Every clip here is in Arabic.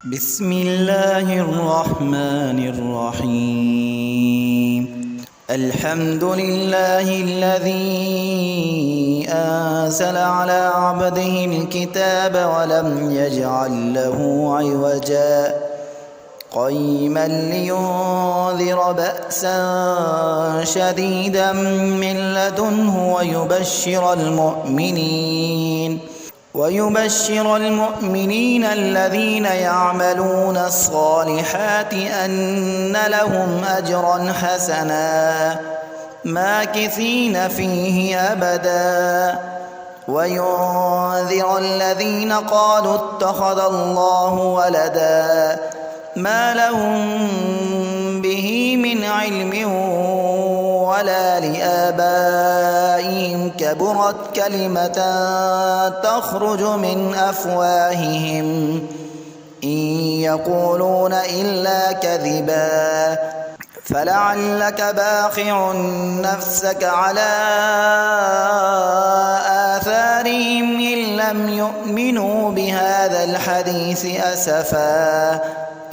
بسم الله الرحمن الرحيم. الحمد لله الذي أنزل على عبده الكتاب ولم يجعل له عوجا قيما لينذر بأسا شديدا من لدنه ويبشر المؤمنين الذين يعملون الصالحات أن لهم أجرا حسنا ماكثين فيه أبدا وينذر الذين قالوا اتخذ الله ولدا ما لهم به من علم ولا لآبائهم كبرت كلمة تخرج من أفواههم إن يقولون إلا كذبا فلعلك باخع نفسك على آثارهم إن لم يؤمنوا بهذا الحديث أسفا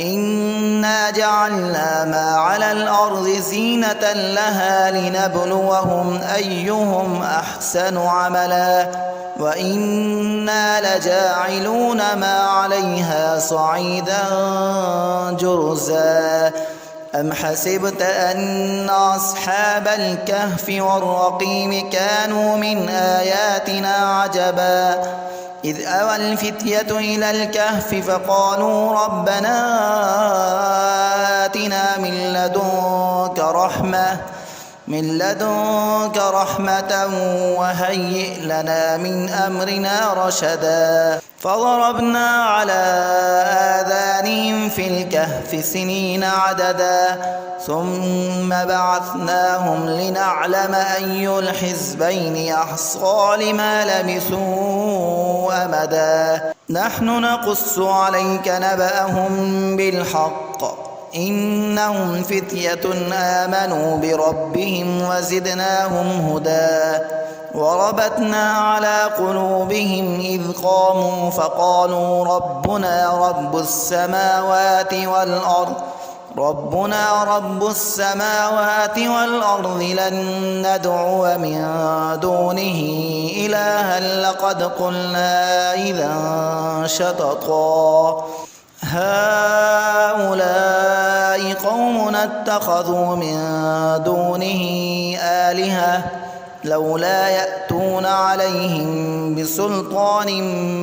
إنا جعلنا ما على الأرض زينة لها لنبلوهم أيهم أحسن عملا وإنا لجاعلون ما عليها صعيدا جرزا أم حسبت أن أصحاب الكهف والرقيم كانوا من آياتنا عجبا إذ أوى الفتية إلى الكهف فقالوا ربنا آتنا من لدنك رحمة وهيئ لنا من أمرنا رشدا فضربنا على آذانهم في الكهف سنين عددا ثم بعثناهم لنعلم أي الحزبين أحصى لما لبثوا أمدا نحن نقص عليك نبأهم بالحق إنهم فتية آمنوا بربهم وزدناهم هدى وربطنا على قلوبهم إذ قاموا فقالوا ربنا رب السماوات والأرض لن ندعو من دونه إلها لقد قلنا إذا شططا هؤلاء قومنا اتخذوا من دونه آلهة لولا يأتون عليهم بسلطان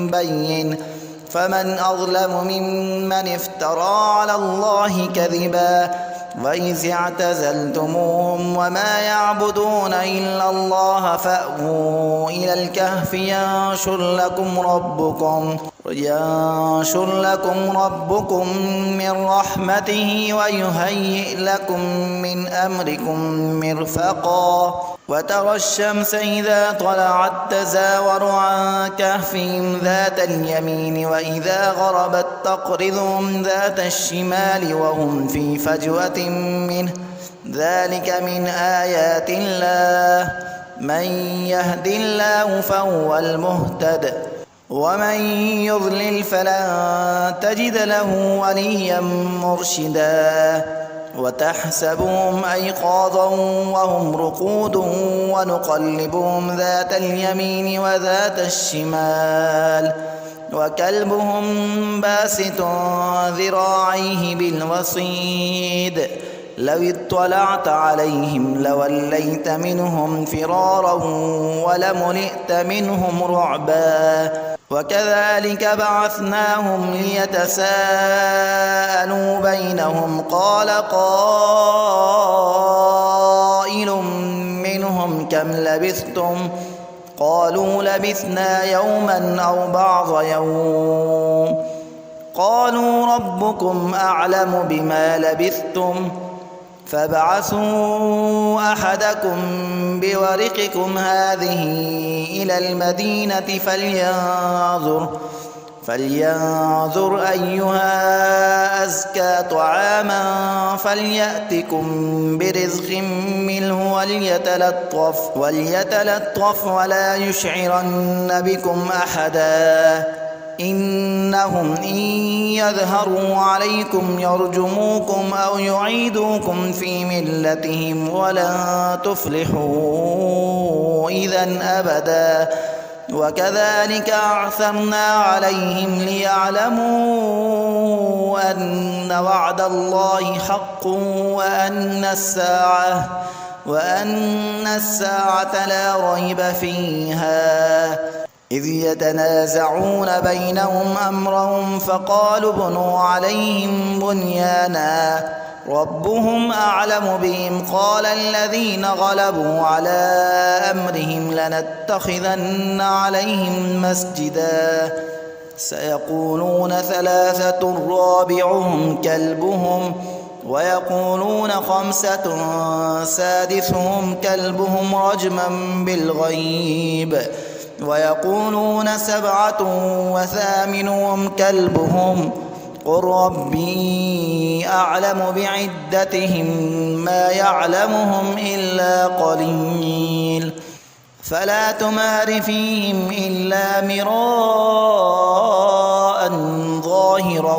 بين فمن أظلم ممن افترى على الله كذبا وإذ اعتزلتموهم وما يعبدون إلا الله فأووا إلى الكهف ينشر لكم ربكم من رحمته ويهيئ لكم من أمركم مرفقا وترى الشمس إذا طلعت تزاور عن كهفهم ذات اليمين وإذا غربت تقرضهم ذات الشمال وهم في فجوة منه ذلك من آيات الله من يهد الله فهو المهتد ومن يضلل فلن تجد له وليا مرشدا وتحسبهم أيقاظا وهم رقود ونقلبهم ذات اليمين وذات الشمال وكلبهم باسط ذراعيه بالوصيد لو اطلعت عليهم لوليت منهم فرارا ولملئت منهم رعبا وكذلك بعثناهم ليتساءلوا بينهم قال قائل منهم كم لبثتم قالوا لبثنا يوما أو بعض يوم قالوا ربكم أعلم بما لبثتم فابعثوا أحدكم بورقكم هذه إلى المدينة فلينظر أيها أزكى طعاما فليأتكم برزق منه وليتلطف ولا يشعرن بكم أحدا إنهم إن يظهروا عليكم يرجموكم أو يعيدوكم في ملتهم ولن تفلحوا إذا أبدا وكذلك أعثرنا عليهم ليعلموا أن وعد الله حق وأن الساعة لا ريب فيها إذ يتنازعون بينهم أمرهم فقالوا ابنوا عليهم بنيانا ربهم أعلم بهم قال الذين غلبوا على أمرهم لنتخذن عليهم مسجدا سيقولون ثلاثة رابعهم كلبهم ويقولون خمسة سادسهم كلبهم رجما بالغيب ويقولون سبعة وثامنهم كلبهم قل ربي أعلم بعدتهم ما يعلمهم إلا قليل فلا تمار فيهم إلا مراء ظاهرا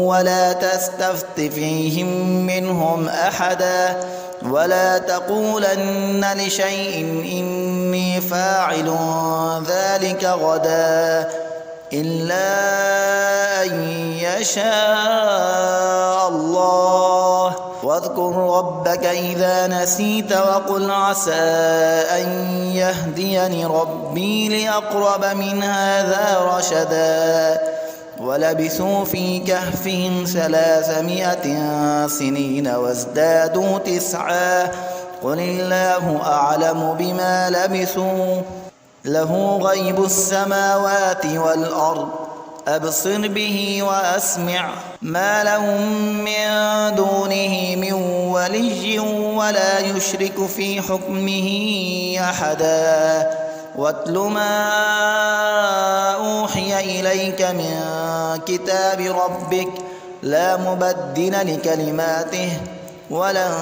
ولا تستفت فيهم منهم أحدا ولا تقولن لشيء إني فاعل ذلك غدا إلا أن يشاء الله واذكر ربك إذا نسيت وقل عسى أن يهديني ربي لأقرب من هذا رشدا ولبثوا في كهفهم 300 سنين وازدادوا 9 قل الله أعلم بما لبثوا له غيب السماوات والأرض أبصر به وأسمع ما لهم من دونه من ولي ولا يشرك في حكمه أحدا واتل ما أوحي إليك من كتاب ربك لا مبدل لكلماته ولن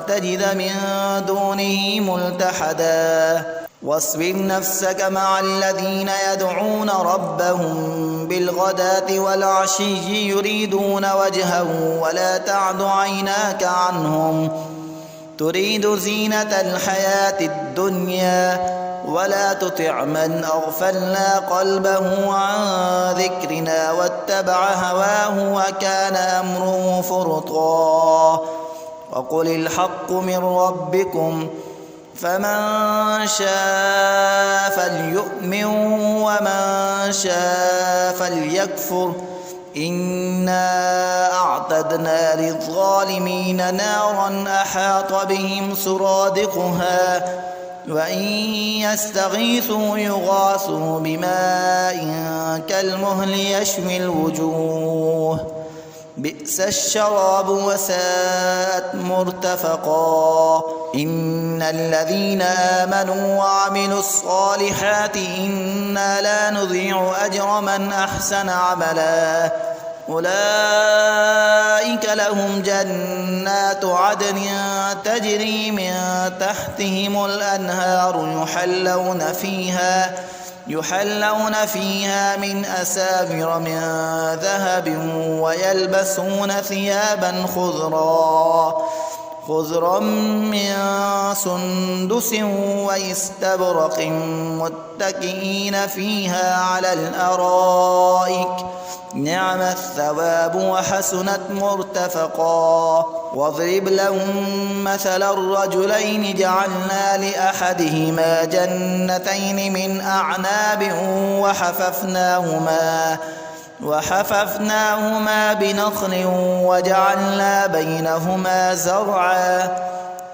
تجد من دونه ملتحدا واصبر نفسك مع الذين يدعون ربهم بالغداة والعشي يريدون وجهه ولا تعد عيناك عنهم تريد زينة الحياة الدنيا ولا تطع من أغفلنا قلبه عن ذكرنا واتبع هواه وكان أمره فرطا وقل الحق من ربكم فمن شاء فليؤمن ومن شاء فليكفر إنا أعتدنا للظالمين نارا أحاط بهم سرادقها وإن يستغيثوا يغاثوا بماء كالمهل يشوي الوجوه بئس الشراب وساءت مرتفقا إن الذين آمنوا وعملوا الصالحات إنا لا نضيع أجر من أحسن عملا أولئك لهم جنات عدن تجري من تحتهم الأنهار يحلون فيها من أساور من ذهب ويلبسون ثيابا خضرا من سندس واستبرق متكئين فيها على الأرائك نعم الثواب وحسنت مرتفقا واضرب لهم مثل الرجلين جعلنا لأحدهما جنتين من أعناب وحففناهما بنخل وجعلنا بينهما زرعا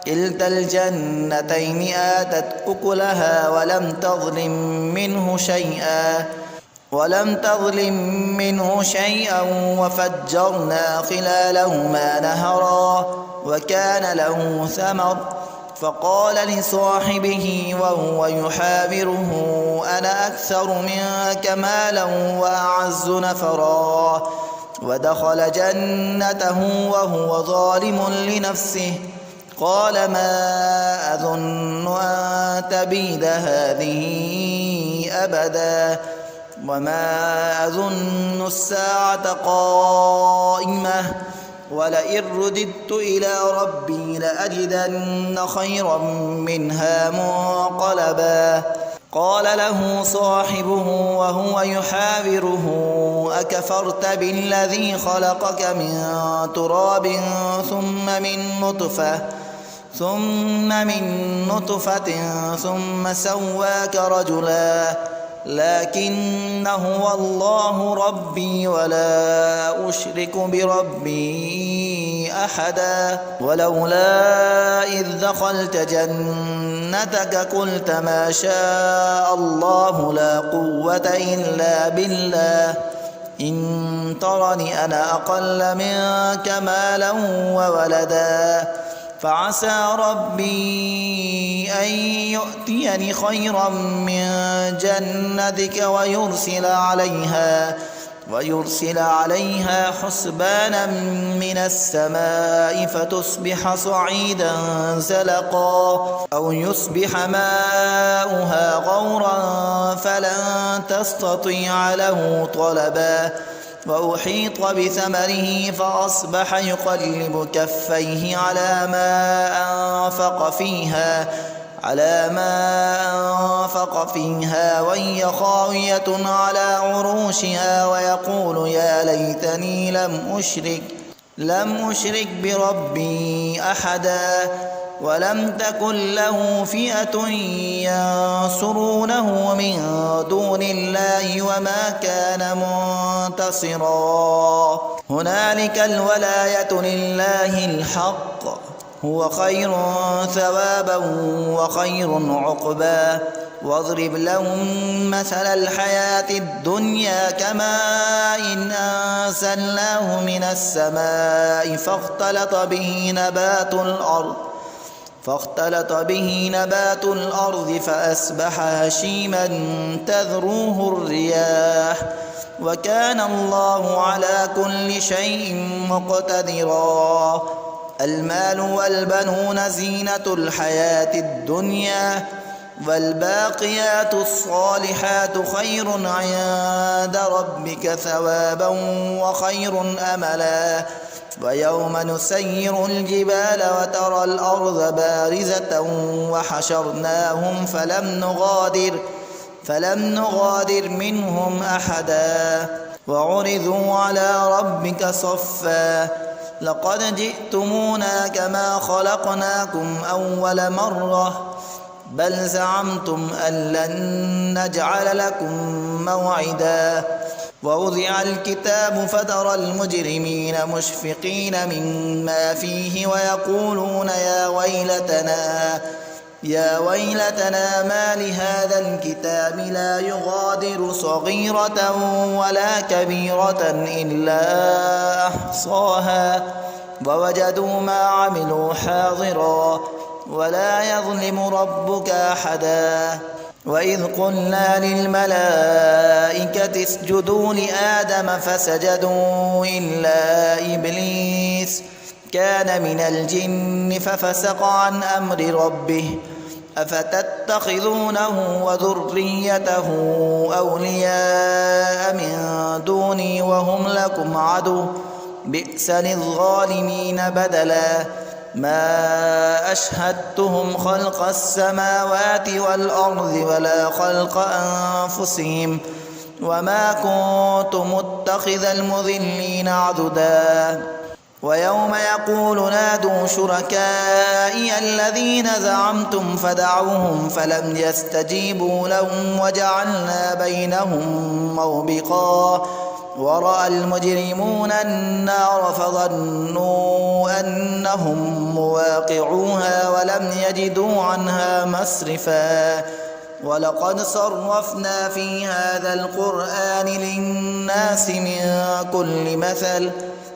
كلتا الجنتين آتت أكلها ولم تظلم منه شيئا وفجرنا خلالهما نهرا وكان له ثمر فقال لصاحبه وهو يحاوره أنا أكثر منك مالا وأعز نفرا ودخل جنته وهو ظالم لنفسه قال ما أظن أن تبيد هذه أبدا وما أظن الساعة قائمة ولئن رددت إلى ربي لأجدن خيرا منها منقلبا. قال له صاحبه وهو يحاوره أكفرت بالذي خلقك من تراب ثم من نطفة ثم سواك رجلا لكن هو الله ربي ولا أشرك بربي أحدا. ولولا إذ دخلت جنتك قلت ما شاء الله لا قوة إلا بالله إن ترني أنا أقل منك مالا وولدا فعسى ربي أن يؤتيني خيرا من جنتك ويرسل عليها حسبانا من السماء فتصبح صعيدا زلقا أو يصبح ماؤها غورا فلن تستطيع له طلبا. وأحيط بثمره فأصبح يقلب كفيه على ما أنفق فيها وهي خاوية على عروشها ويقول يا ليتني لم أشرك بربي أحدا. ولم تكن له فئة ينصرونه من دون الله وما كان منتصرا. هنالك الولاية لله الحق هو خير ثوابا وخير عقبا. واضرب لهم مثل الحياة الدنيا كماء أنزلناه من السماء فاختلط به نبات الأرض فأصبح هشيما تذروه الرياح وكان الله على كل شيء مقتدرا. المال والبنون زينة الحياة الدنيا والباقيات الصالحات خير عند ربك ثوابا وخير أملا. ويوم نسير الجبال وترى الأرض بارزة وحشرناهم فلم نغادر منهم أحدا وعرضوا على ربك صفا لقد جئتمونا كما خلقناكم أول مرة بل زعمتم أن لن نجعل لكم موعدا. ووضع الكتاب فترى المجرمين مشفقين مما فيه ويقولون يا ويلتنا ما لهذا الكتاب لا يغادر صغيرة ولا كبيرة إلا أحصاها ووجدوا ما عملوا حاضرا ولا يظلم ربك أحدا. وإذ قلنا للملائكة اسجدوا لآدم فسجدوا إلا إبليس كان من الجن ففسق عن أمر ربه أفتتخذونه وذريته أولياء من دوني وهم لكم عدو بئس للظالمين بدلا. ما أشهدتهم خلق السماوات والأرض ولا خلق أنفسهم وما كنت متخذ المضلين عضدا. ويوم يقول نادوا شركائي الذين زعمتم فدعوهم فلم يستجيبوا لهم وجعلنا بينهم موبقا. ورأى المجرمون النار فظنوا أنهم مواقعوها ولم يجدوا عنها مصرفا. ولقد صرفنا في هذا القرآن للناس من كل مثل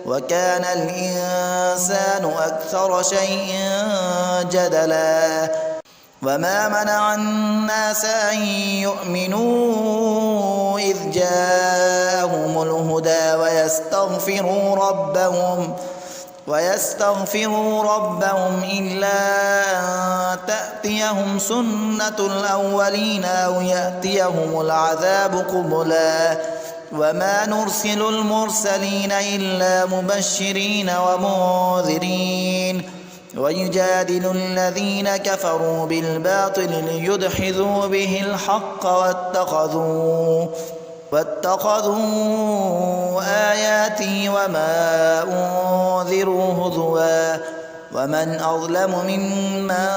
وكان الإنسان أكثر شيء جدلا. وما منع الناس أن يؤمنوا إذ جاءهم الهدى ويستغفروا ربهم ويستغفروا ربهم إلا أن تأتيهم سنة الأولين أو يأتيهم العذاب قبلا وما نرسل المرسلين إلا مبشرين ومنذرين ويجادل الذين كفروا بالباطل ليدحضوا به الحق واتخذوا آياتي وما أنذروا هزوا ومن أظلم ممن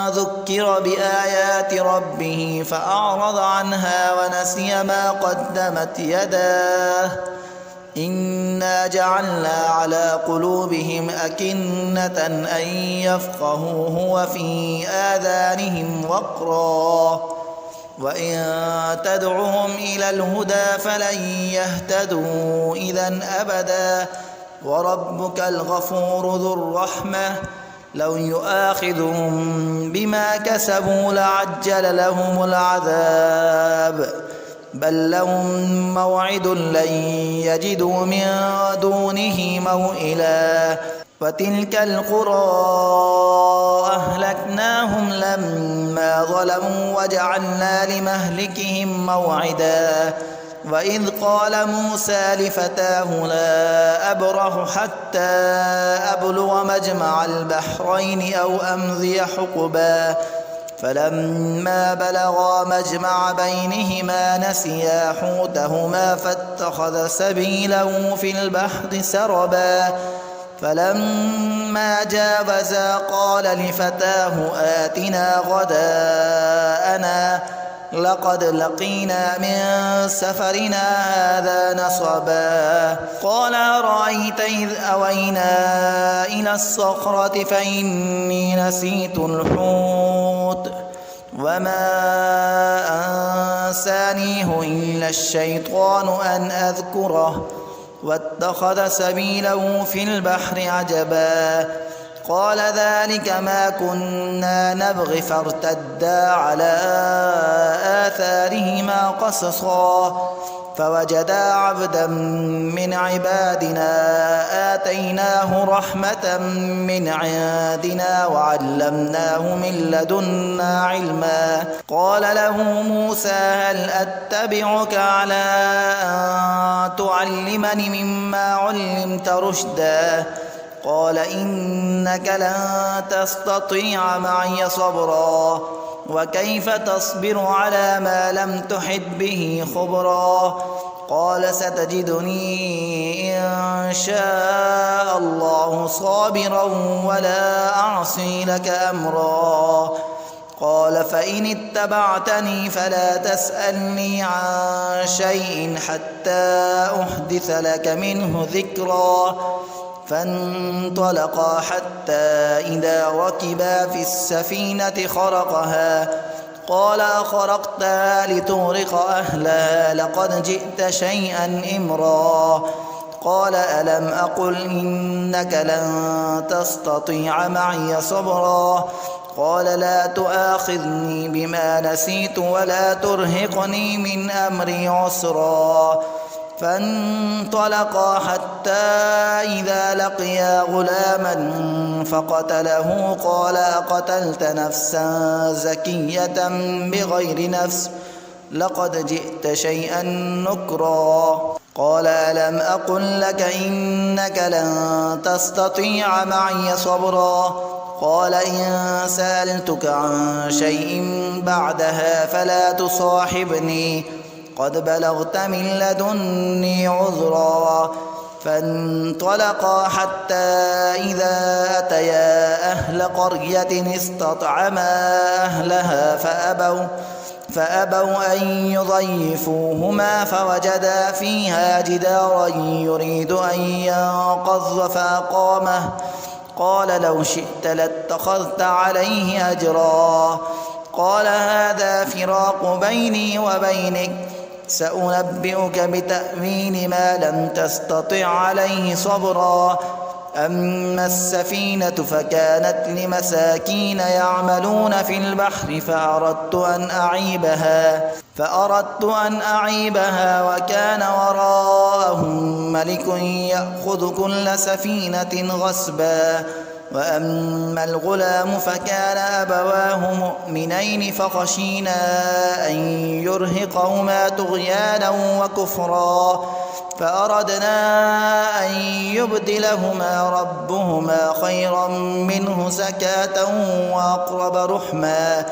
ذكر بآيات ربه فأعرض عنها ونسي ما قدمت يداه إنا جعلنا على قلوبهم أكنة أن يفقهوه وفي آذانهم وقرا وإن تدعهم إلى الهدى فلن يهتدوا إذا أبدا وربك الغفور ذو الرحمة لو يؤاخذهم بما كسبوا لعجل لهم العذاب بل لهم موعد لن يجدوا من دونه موئلا وتلك القرى أهلكناهم لما ظلموا وجعلنا لمهلكهم موعدا وإذ قال موسى لفتاه لا أبرح حتى أبلغ مجمع البحرين أو أمضي حقبا فلما بلغا مجمع بينهما نسيا حوتهما فاتخذ سبيله في البحر سربا فلما جاوزا قال لفتاه آتنا غداءنا لقد لقينا من سفرنا هذا نصبا قال أرأيت إذ أوينا إلى الصخرة فإني نسيت الحوت وما أنسانيه إلا الشيطان أن أذكره واتخذ سبيله في البحر عجبا قال ذلك ما كنا نبغي فارتدا على آثارهما قصصا فوجدا عبدا من عبادنا آتيناه رحمة من عندنا وعلمناه من لدنا علما قال له موسى هل أتبعك على أن تعلمني مما علمت رشدا قال إنك لن تستطيع معي صبرا وكيف تصبر على ما لم تحط به خبرا قال ستجدني إن شاء الله صابرا ولا أعصي لك أمرا قال فإن اتبعتني فلا تسألني عن شيء حتى أحدث لك منه ذكرا فانطلقا حتى إذا ركبا في السفينة خرقها قال أخرقتها لتغرق أهلها لقد جئت شيئا إمرا قال ألم أقل إنك لن تستطيع معي صبرا قال لا تؤاخذني بما نسيت ولا ترهقني من أمري عسرا فانطلقا حتى إذا لقيا غلاما فقتله قال أقتلت نفسا زكية بغير نفس لقد جئت شيئا نكرا قال ألم أقل لك إنك لن تستطيع معي صبرا قال إن سألتك عن شيء بعدها فلا تصاحبني قد بلغت من لدني عذرا فانطلقا حتى إذا أتيا أهل قرية استطعما أهلها فأبوا أن يضيفوهما فوجدا فيها جدارا يريد أن ينقض فأقامه قال لو شئت لاتخذت عليه أجرا قال هذا فراق بيني وبينك سأنبئك بتأويل ما لم تستطع عليه صبرا أما السفينة فكانت لمساكين يعملون في البحر فأردت أن أعيبها فأردت أن أعيبها وكان وراءهم ملك يأخذ كل سفينة غصبا. وأما الغلام فكان أبواه مؤمنين فخشينا أن يرهقهما طغيانا وكفرا فأردنا أن يبدلهما ربهما خيرا منه زكاة وأقرب رحما.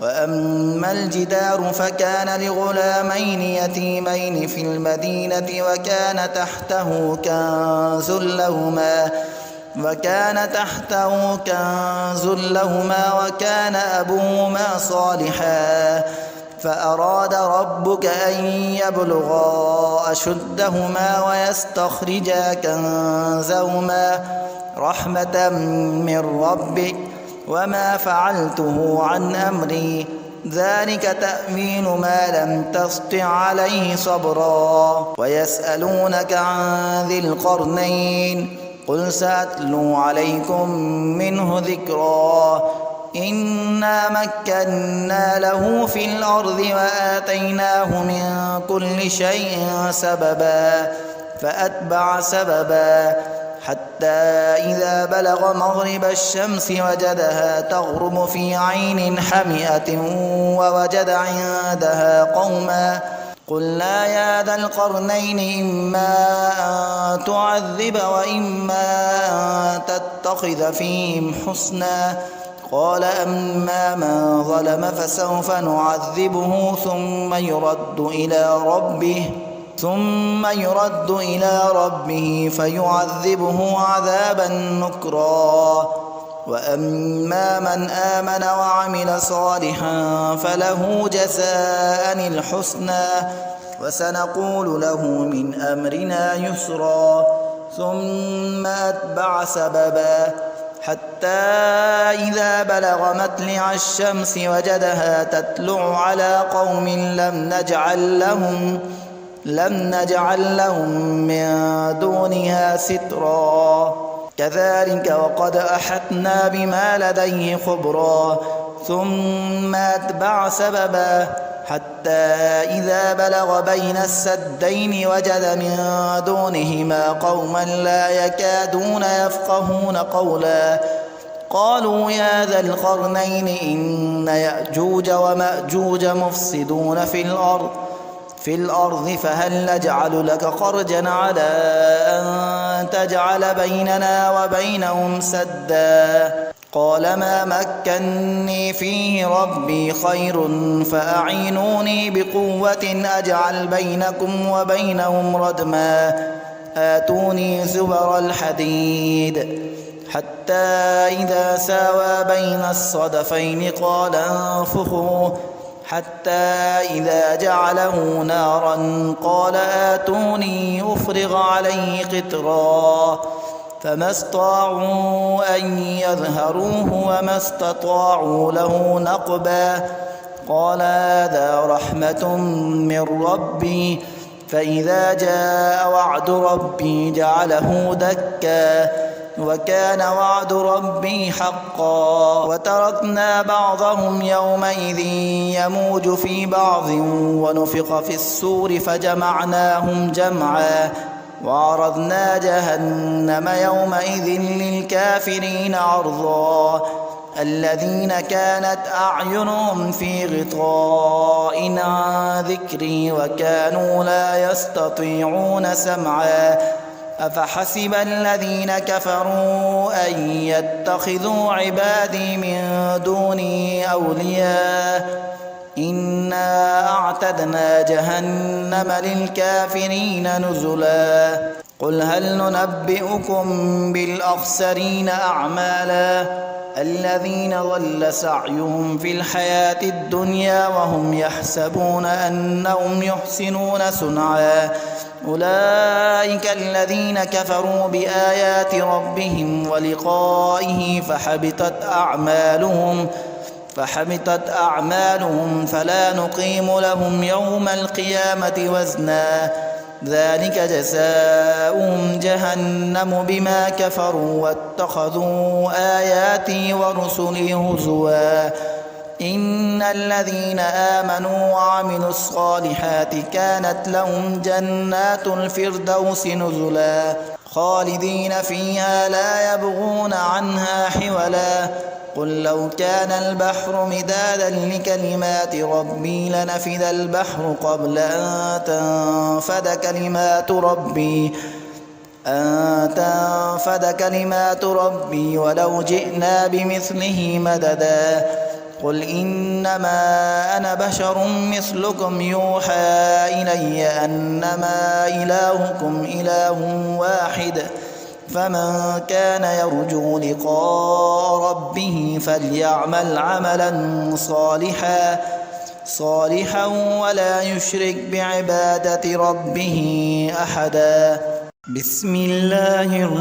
وأما الجدار فكان لغلامين يتيمين في المدينة وكان تحته كنز لهما وكان أبوهما صالحا فأراد ربك أن يبلغا أشدهما ويستخرجا كنزهما رحمة من ربك وما فعلته عن أمري ذلك تأويل ما لم تسطع عليه صبرا. ويسألونك عن ذي القرنين قل سأتلو عليكم منه ذكرا. إنا مكنا له في الأرض وآتيناه من كل شيء سببا فأتبع سببا حتى إذا بلغ مغرب الشمس وجدها تغرب في عين حمئة ووجد عندها قوما قلنا يا ذا القرنين إما أن تعذب وإما أن تتخذ فيهم حسنا قال أما من ظلم فسوف نعذبه ثم يرد إلى ربه فيعذبه عذابا نكرا. وأما من آمن وعمل صالحا فله جزاء الحسنى وسنقول له من أمرنا يسرا. ثم أتبع سببا حتى إذا بلغ مطلع الشمس وجدها تطلع على قوم لم نجعل لهم من دونها سترا كذلك وقد أحطنا بما لديه خبرا. ثم أتبع سببا حتى إذا بلغ بين السدين وجد من دونهما قوما لا يكادون يفقهون قولا قالوا يا ذا القرنين إن يأجوج ومأجوج مفسدون في الأرض فهل نجعل لك خرجا على أن تجعل بيننا وبينهم سدا قال ما مكني فيه ربي خير فأعينوني بقوة أجعل بينكم وبينهم ردما آتوني زبر الحديد حتى إذا ساوى بين الصدفين قال انفخوا حتى إذا جعله نارا قال آتوني أفرغ عليه قطرا فما استطاعوا أن يظهروه وما استطاعوا له نقبا قال هذا رحمة من ربي فإذا جاء وعد ربي جعله دكا وكان وعد ربي حقا. وتركنا بعضهم يومئذ يموج في بعض ونفخ في السور فجمعناهم جمعا وعرضنا جهنم يومئذ للكافرين عرضا الذين كانت أعينهم في غطاء عن ذكري وكانوا لا يستطيعون سمعا أفحسب الذين كفروا أن يتخذوا عبادي من دوني أولياء إنا أعتدنا جهنم للكافرين نزلا. قل هل ننبئكم بالأخسرين أعمالا الذين ضل سعيهم في الحياة الدنيا وهم يحسبون أنهم يحسنون صنعا أولئك الذين كفروا بآيات ربهم ولقائه فحبطت أعمالهم فلا نقيم لهم يوم القيامة وزنا ذلك جزاؤهم جهنم بما كفروا واتخذوا آياتي ورسلي هزوا إن الذين آمنوا وعملوا الصالحات كانت لهم جنات الفردوس نزلا خالدين فيها لا يبغون عنها حولا قل لو كان البحر مدادا لكلمات ربي لنفد البحر قبل أن تنفد كلمات ربي ولو جئنا بمثله مددا قل إنما أنا بشر مثلكم يوحى إلي أنما إلهكم إله واحد فمن كان يرجو لقاء ربه فليعمل عملا صالحا ولا يشرك بعبادة ربه أحدا بسم الله الرحمن